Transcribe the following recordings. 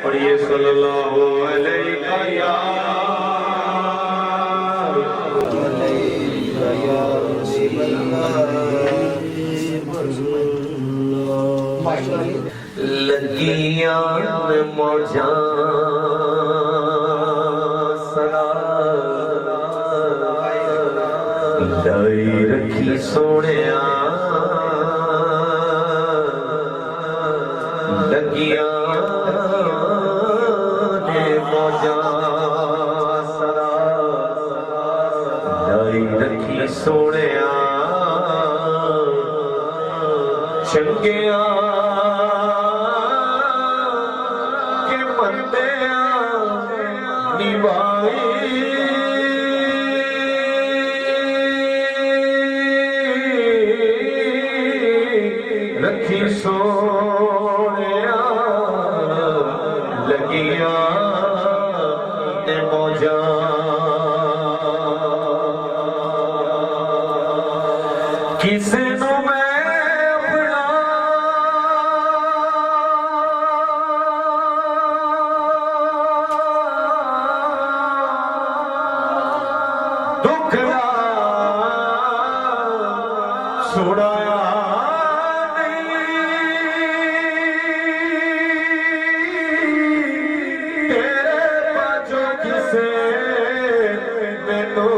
पढ़िए सल्लल्लाहु अलैहि लगियां मौजा लाई रखी सोनिया लगियां ने मौजा लाई रखी सोनिया चंगिया के बंदिया निभाई रखी सोनिया लगिया ते मौजा किसे नु छुड़ाया नहीं तेरे बाजों किसे मैनू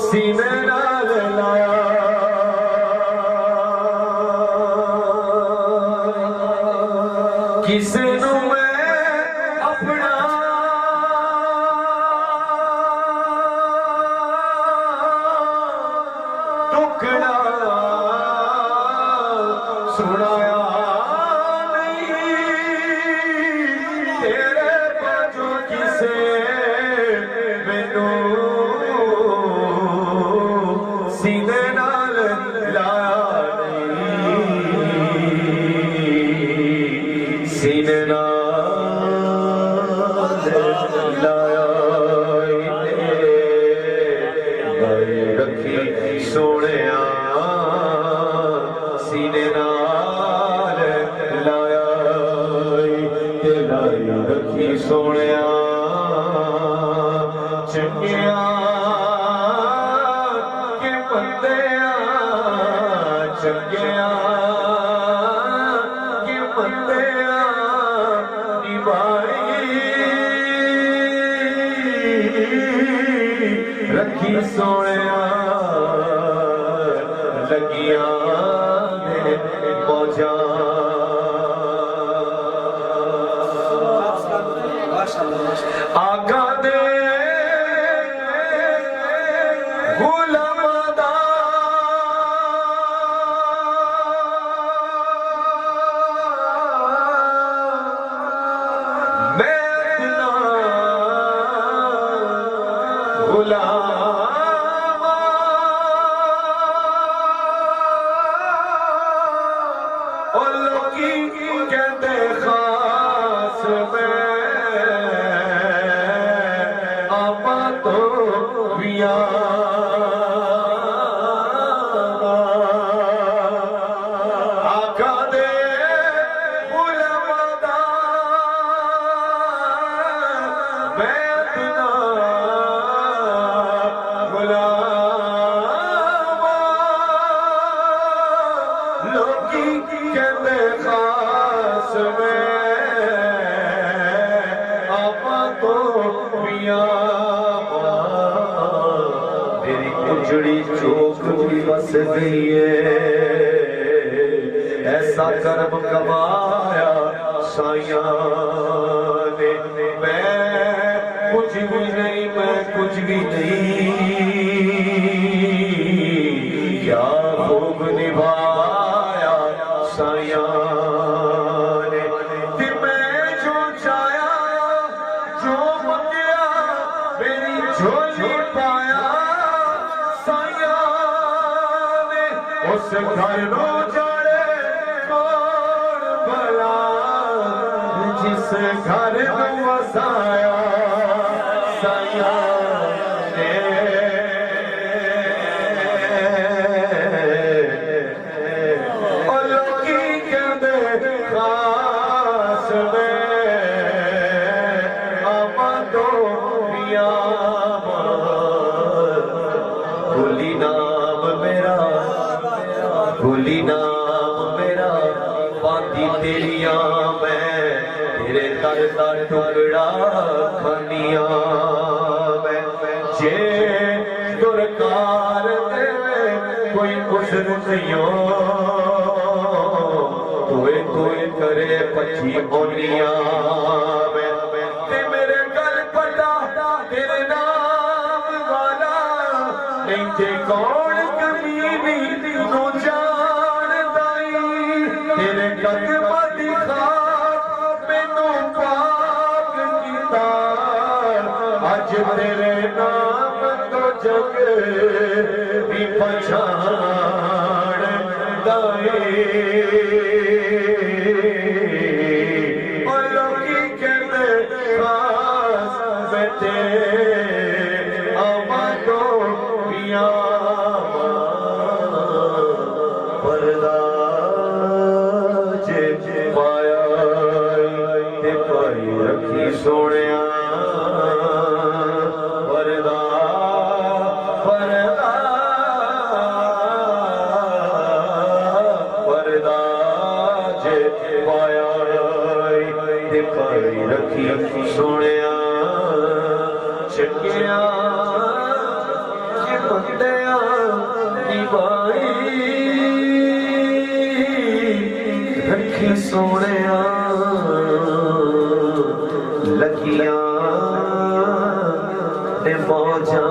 सीने नाल लाया किसे नू मैं अपना टुकड़ा सुनाया नहीं तेरे बाजों किसे मैनू सीने नाल लाया नहीं सीने नाल लाया रखी सोनिया सीने नाल लाया रखी सोनिया चंगिया के बंदिया चंगिया के बंदिया निभाई रखी सोनिया लगियां मौजा आका दे गुलाम दा मैं इतना गुलाम कहते खास में आपा तो विया आका दे गुलाम दा मैं इतना गुलाम लोकी कहते खास में आपा तो पिया मेरी उजड़ी चौक भी बस गई है ऐसा कर्म कमाया साइया ने मैं कुछ भी नहीं मैं कुछ भी नहीं क्या भोग निभाया साइया ने मैं जो चाया जो मंगया मेरी झोली पाया साइया ने उस घर नो जाने कौन भला जिस घर में वसाया साइया ने तेरिया मैं तेरे दर दा टुकड़ा खानिया मैं जे दुरकार दे कोई उसन नहीं तोए करे पछी ओनिया मैं ते मेरे गल पटा तेरे नाम वाला नहीं ते कौन कमीनी तू जान दाई तेरे कदमां दी खाक मैनू पाक कीता अज तेरे नाम तो जग भी पछाण दाई लोकी कहते खास बैठे आवाज़ो पिया पर्दा जे पाया ते पाई रखी सोनिया पर्दा पर्दा पर्दा जे पाया ते पाई रखी सोनिया चंगिया जे बंदिया निभाई रखी सोनिया लगिया ते मौजा